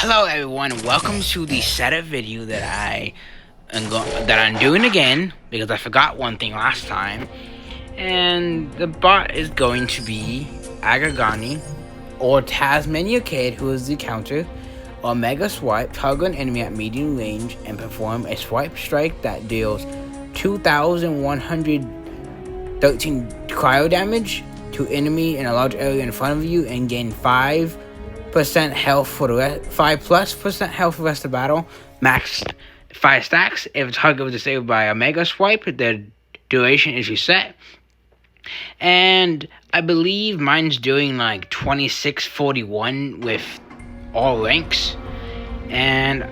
Hello everyone, welcome to the setup video that I'm doing again because I forgot one thing last time. And the bot is going to be Antagony or Tasmania Kid, who is the counter. Omega Swipe, target an enemy at medium range and perform a swipe strike that deals 2,113 cryo damage to enemy in a large area in front of you and gain 5% health for the rest, 5+% health for the rest of the battle. Max 5 stacks. If a target was disabled by Omega Swipe, the duration is reset. And I believe mine's doing like 2641 with all ranks. And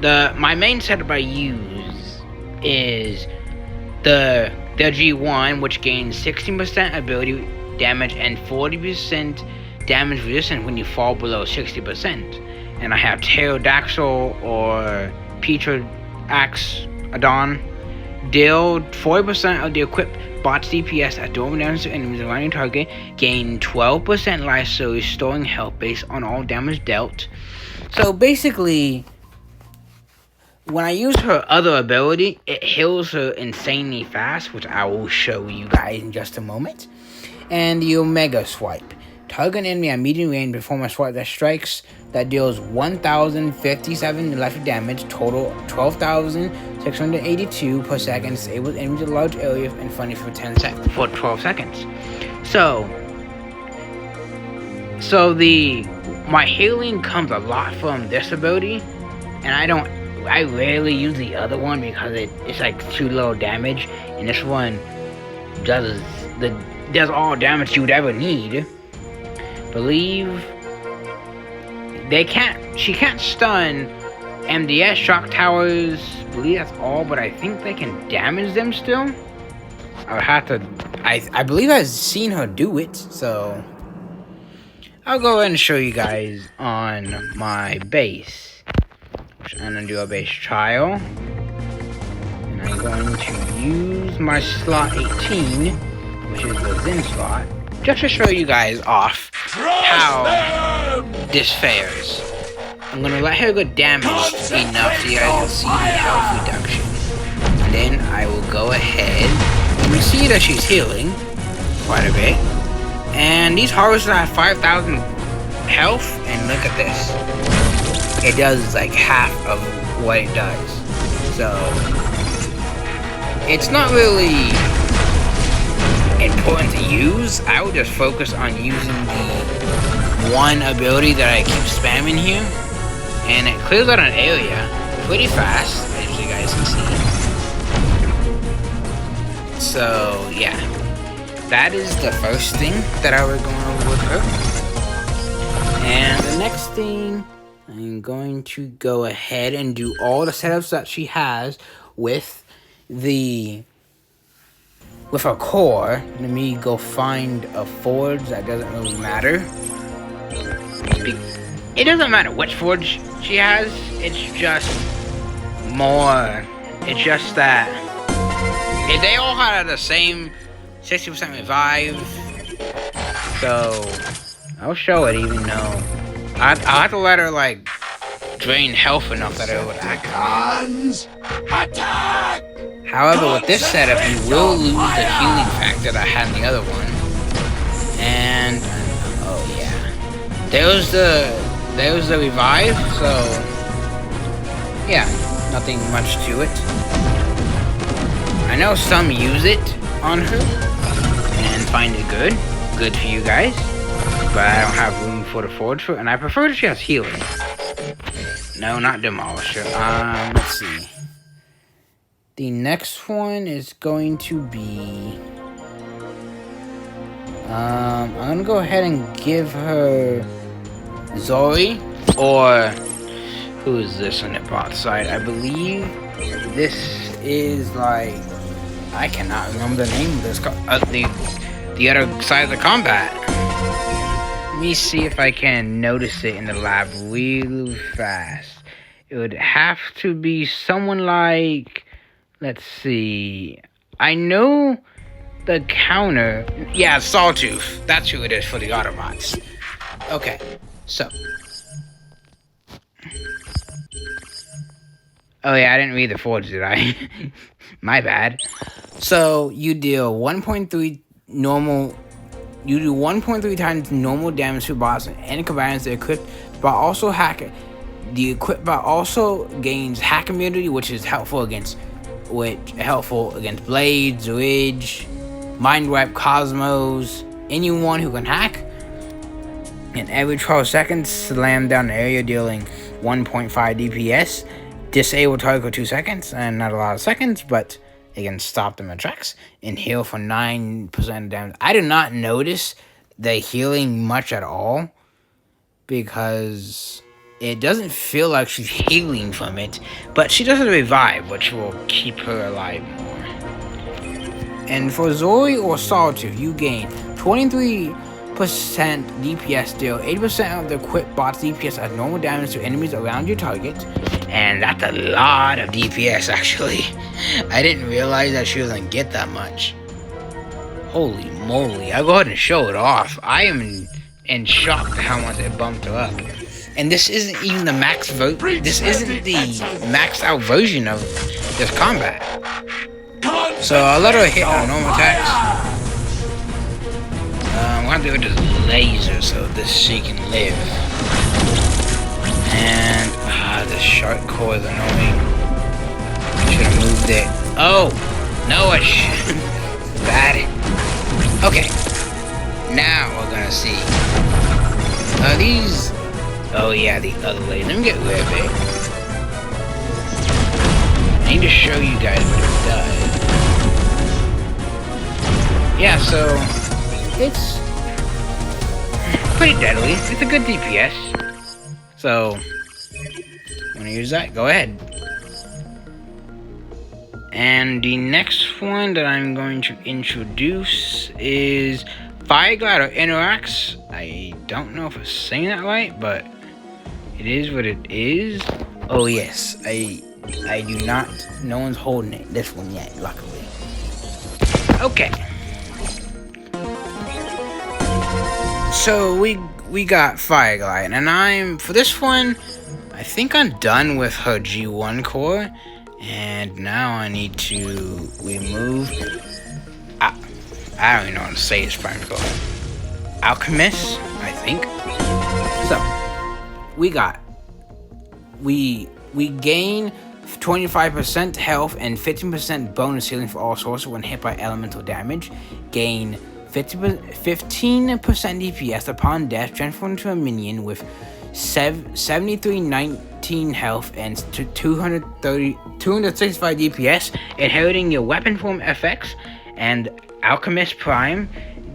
my main setup I use is the G1, which gains 16% ability damage and 40% damage resistance when you fall below 60%. And I have Pterodactyl or Petroaxodon. Deal 40% of the equipped bot's DPS at normal damage to enemies around your target. Gain 12% life, so restoring health based on all damage dealt. So basically, when I use her other ability, it heals her insanely fast, which I will show you guys in just a moment. And the Omega Swipe. Target an enemy at medium range, perform a swipe that strikes that deals 1,057 electric damage, total 12,682 per second, disables enemies in a large area in front of you for 12 seconds. So my healing comes a lot from this ability, and I rarely use the other one because it's like too low damage, and this one does all damage you would ever need. She can't stun MDS, shock towers, believe that's all, but I think they can damage them still. I believe I've seen her do it, so I'll go ahead and show you guys on my base. I'm gonna do a base trial, and I'm going to use my slot 18, which is the Zen slot, just to show you guys off how this fares. I'm gonna let her get damaged enough so you guys can see the health reduction. And then I will go ahead, and we see that she's healing quite a bit. And these harvesters have 5,000 health, and look at this. It does like half of what it does. So it's not really important to use. I would just focus on using the one ability that I keep spamming here, and it clears out an area pretty fast, as you guys can see. So yeah, that is the first thing that I was going over with her. And the next thing, I'm going to go ahead and do all the setups that she has with her core. Let me go find a forge. That doesn't really matter. It doesn't matter which forge she has. It's just that if they all had the same 60% revive. So I'll show it, even though I'll have to let her like drain health enough that it would act. Attack! However, with this setup, you will lose the healing factor that I had in the other one. And oh yeah, there's the revive. So yeah, nothing much to it. I know some use it on her and find it good for you guys, but I don't have room for the forge for it, and I prefer that she has healing. No, not demolisher. Let's see. The next one is going to be I'm gonna go ahead and give her Zori, or who is this on the bot side? I believe this is like, I cannot remember the name of this, the other side of the combat. Let me see if I can notice it in the lab really fast. It would have to be someone like, let's see, I know the counter, yeah, Sawtooth, that's who it is for the Autobots. Okay, so Oh yeah, I didn't read the forge, did I? My bad. So you deal 1.3 normal. You do 1.3 times normal damage to boss and combines the equipped, but also hack. The equipped bot also gains hack immunity, which is helpful against blades, ridge, mind wipe, cosmos, anyone who can hack. And every 12 seconds, slam down the area, dealing 1.5 DPS. Disable target for 2 seconds, and not a lot of seconds, but it can stop them in tracks. And heal for 9% of damage. I did not notice the healing much at all, because it doesn't feel like she's healing from it, but she does a revive, which will keep her alive more. And for Zori or Sawtooth, you gain 23% DPS, deal 80% of the equipped bot's DPS as normal damage to enemies around your target. And that's a lot of DPS, actually. I didn't realize that she doesn't get that much. Holy moly, I'll go ahead and show it off. I am in shock at how much it bumped her up. And this isn't even the max this isn't the maxed out version of this combat. So I'll let her hit on normal attacks. I'm gonna do it with laser so this she can live. And the shark core is annoying. I should have moved it. Oh no, I shouldn't. Bad. Okay. Now we're gonna see. These. Oh yeah, the other lady. Let me get rid of it. I need to show you guys what it does. Yeah, so it's pretty deadly. It's a good DPS. So, wanna use that? Go ahead. And the next one that I'm going to introduce is Fire Glider Interacts. I don't know if I'm saying that right, but it is what it is. Oh yes, I do not. No one's holding it. This one yet, luckily. Okay. So we got Fire Glide, and for this one, I think I'm done with her G1 core, and now I need to remove. I don't even know how to say this prime core. Alchemist, I think. So we gain 25% health and 15% bonus healing for all sorcery when hit by elemental damage. Gain 15% DPS upon death, transform into a minion with 7319 health and 265 DPS, inheriting your weapon form FX. And Alchemist Prime,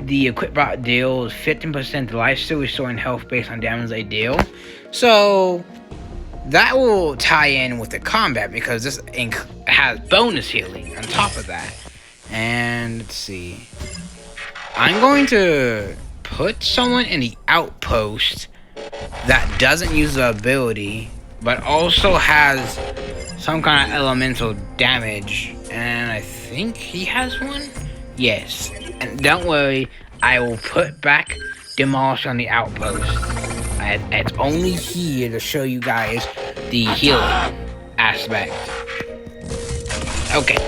the equipped bot deals 15% lifesteal, restoring health based on damage they deal. So that will tie in with the combat because this has bonus healing on top of that. And let's see. I'm going to put someone in the outpost that doesn't use the ability, but also has some kind of elemental damage. And I think he has one? Yes. And don't worry, I will put back Demolish on the outpost. It's only here to show you guys the healing aspect. Okay,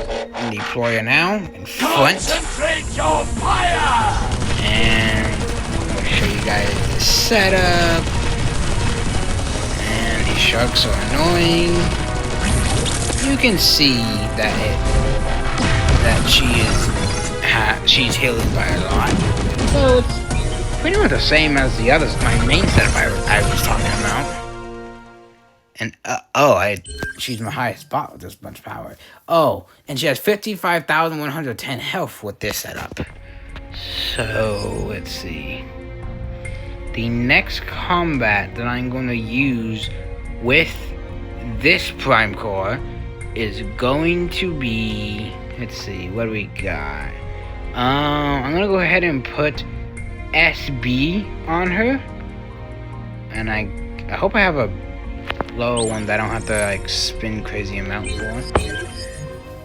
deploy her now in front. Concentrate your fire! And I'm gonna show you guys the setup. And these sharks are annoying. You can see that she's healing by a lot. So it's pretty much the same as the others. My main setup I was talking about. And she's my highest bot with this bunch of power. Oh, and she has 55,110 health with this setup. So let's see. The next combat that I'm going to use with this Prime Core is going to be. Let's see, what do we got? I'm gonna go ahead and put SB on her, and I hope I have a lower one that I don't have to like spin crazy amount for.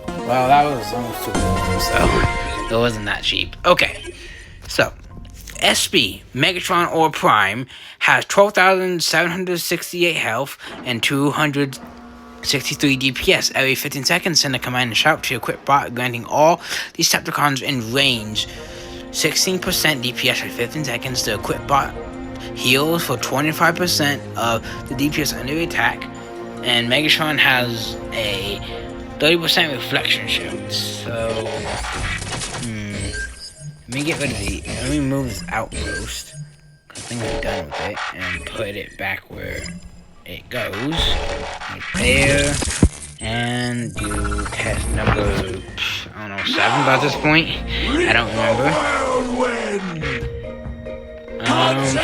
Well, that was almost too low, so it wasn't that cheap. Okay, so SB Megatron or Prime has 12,768 health and 200 63 DPS. Every 15 seconds, send a command and shout to equip bot, granting all Decepticons in range 16% DPS for 15 seconds. The equip bot heals for 25% of the DPS under attack. And Megatron has a 30% reflection shield. So, let me get rid of let me move this outpost. I think I'm done with it. And put it back where it goes. Repair. And do test number, I don't know, 7 by this point. I don't remember.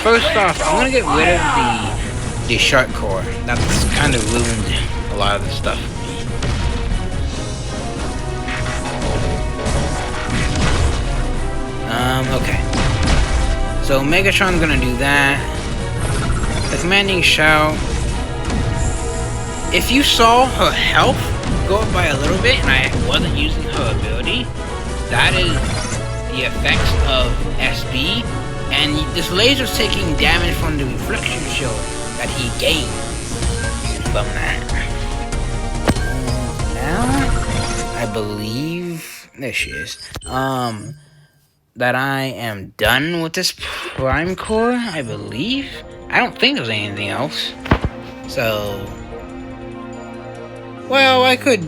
First off, I'm gonna get rid of the shark core. That's kind of ruined a lot of the stuff for me. Okay. So Megatron's gonna do that. The commanding shout. If you saw her health go up by a little bit and I wasn't using her ability, that is the effects of SB. And this laser's taking damage from the reflection shield that he gained from that. Now, I believe, there she is, that I am done with this Prime Core, I believe. I don't think there's anything else. So, well, I could,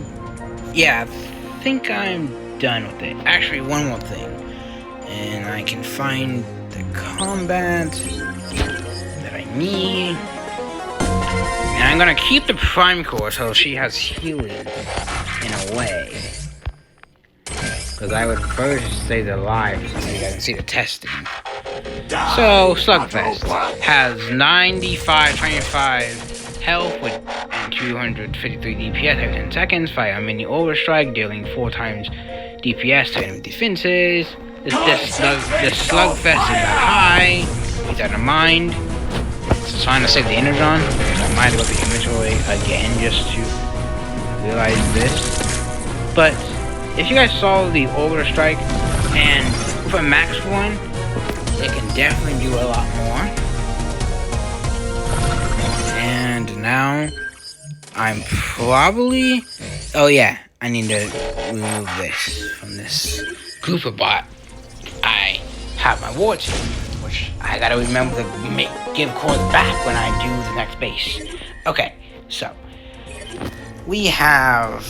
yeah, I think I'm done with it. Actually, one more thing. And I can find the combat that I need. And I'm gonna keep the Prime Core so she has healing in a way. Because I would first stay alive so you guys can see the testing. So, Slugfest has 95, 25 health with and 253 DPS every 10 seconds. Fire a mini overstrike, dealing 4 times DPS to enemy defenses. This Slugfest is that high. Keep that in mind. It's trying to save the Energon. I might go to the inventory again just to realize this. But if you guys saw the overstrike, and with a max one, it can definitely do a lot more. And now I'm probably, oh yeah, I need to remove this from this grouper bot. I have my war team, which I gotta remember to give cores back when I do the next base. Okay, so we have,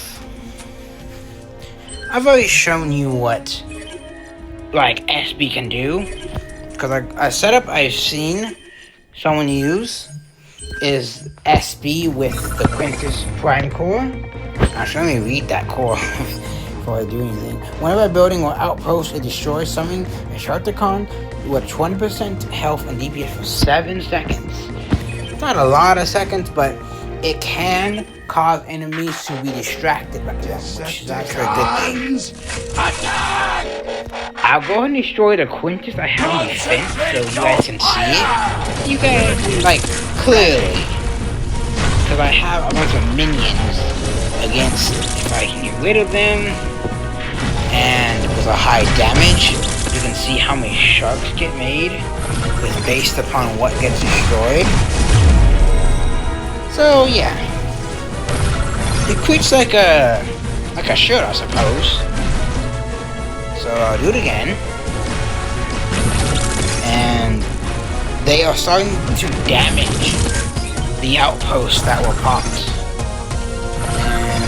I've already shown you what like SB can do, because a setup I've seen someone use is SB with the Quintus Prime Core. Actually, let me read that core before I do anything. Whenever a building or outpost is destroyed, summon a Sharticon with 20% health and DPS for 7 seconds. It's not a lot of seconds, but it can cause enemies to be distracted by them, which is actually a good thing. I'll go ahead and destroy the Quintus I have in defense so you guys can see it. You guys, like, clearly. Because I have a bunch of minions against, if I can get rid of them, and with a high damage, you can see how many sharks get made. It's based upon what gets destroyed. So yeah, it quits like a shirt, I suppose. So I'll do it again, and they are starting to damage the outposts that were popped. And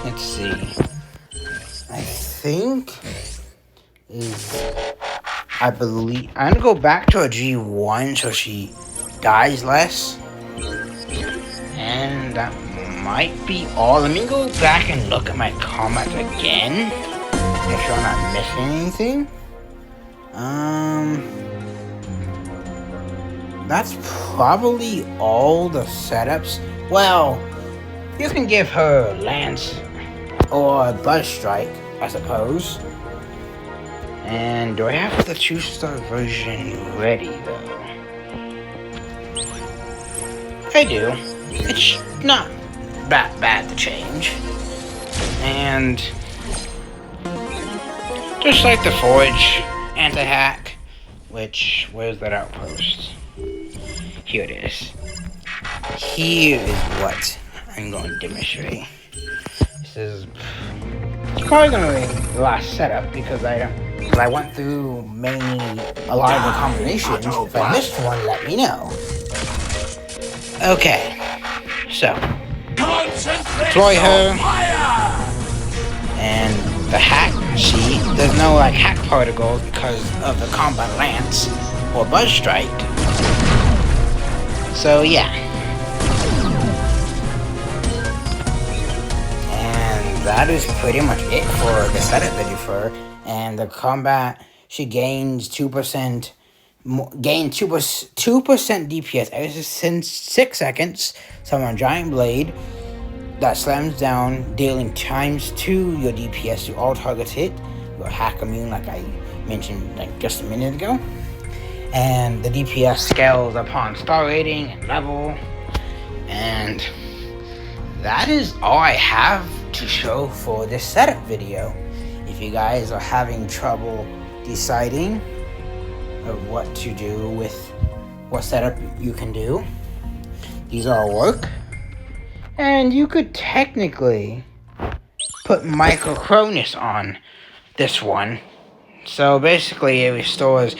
let's see, I think I believe I'm gonna go back to a G1 so she dies less. And that might be all. Let me go back and look at my comments again. Make sure I'm not missing anything. That's probably all the setups. Well, you can give her Lance or Buzz Strike, I suppose. And do I have the 2-star version ready though? I do. It's not that bad to change. And just like the Forge anti-hack, which, where's that outpost? Here it is. Here is what I'm going to demonstrate. This is probably gonna be the last setup because I went through a lot of the combinations. If I missed one, let me know. Okay, so destroy her, and the hack. See, there's no like hack particles because of the combat lance or buzz strike. So yeah. That is pretty much it for the setup video for her. And the combat, she gains 2%, gain 2% DPS every 6 seconds. Summon a giant blade that slams down, dealing ×2 your DPS to all targets hit. Your hack immune, like I mentioned like just a minute ago. And the DPS scales upon star rating and level. And that is all I have to show for this setup video. If you guys are having trouble deciding of what to do with what setup you can do, these all work. And you could technically put Microcronus on this one. So basically it restores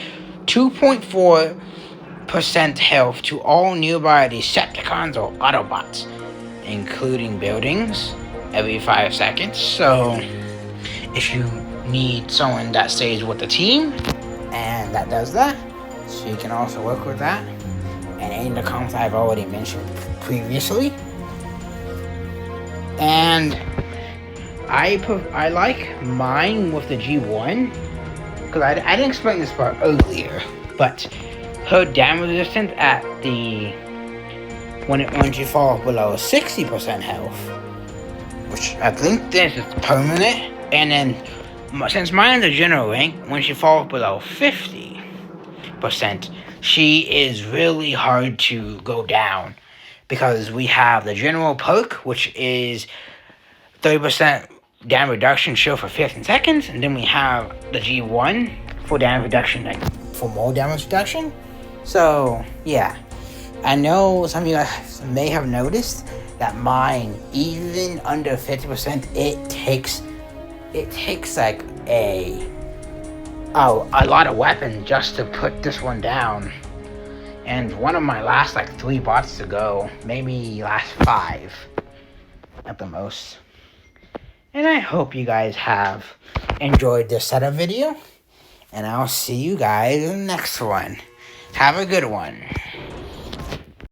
2.4% health to all nearby Decepticons or Autobots, including buildings, every 5 seconds. So if you need someone that stays with the team and that does that, so you can also work with that. And any of the comps I've already mentioned previously. And I like mine with the G1 because I didn't explain this part earlier, but her damage resistance at the when she falls below 60% health, which I think this is permanent. And then since mine is a general rank, when she falls below 50%, she is really hard to go down because we have the general perk, which is 30% damage reduction show for 15 seconds, and then we have the G1 for damage reduction, like for more damage reduction. So yeah, I know some of you guys may have noticed that mine, even under 50%, it takes like a lot of weapons just to put this one down. And one of my last like 3 bots to go, maybe last 5 at the most. And I hope you guys have enjoyed this setup video, and I'll see you guys in the next one. Have a good one.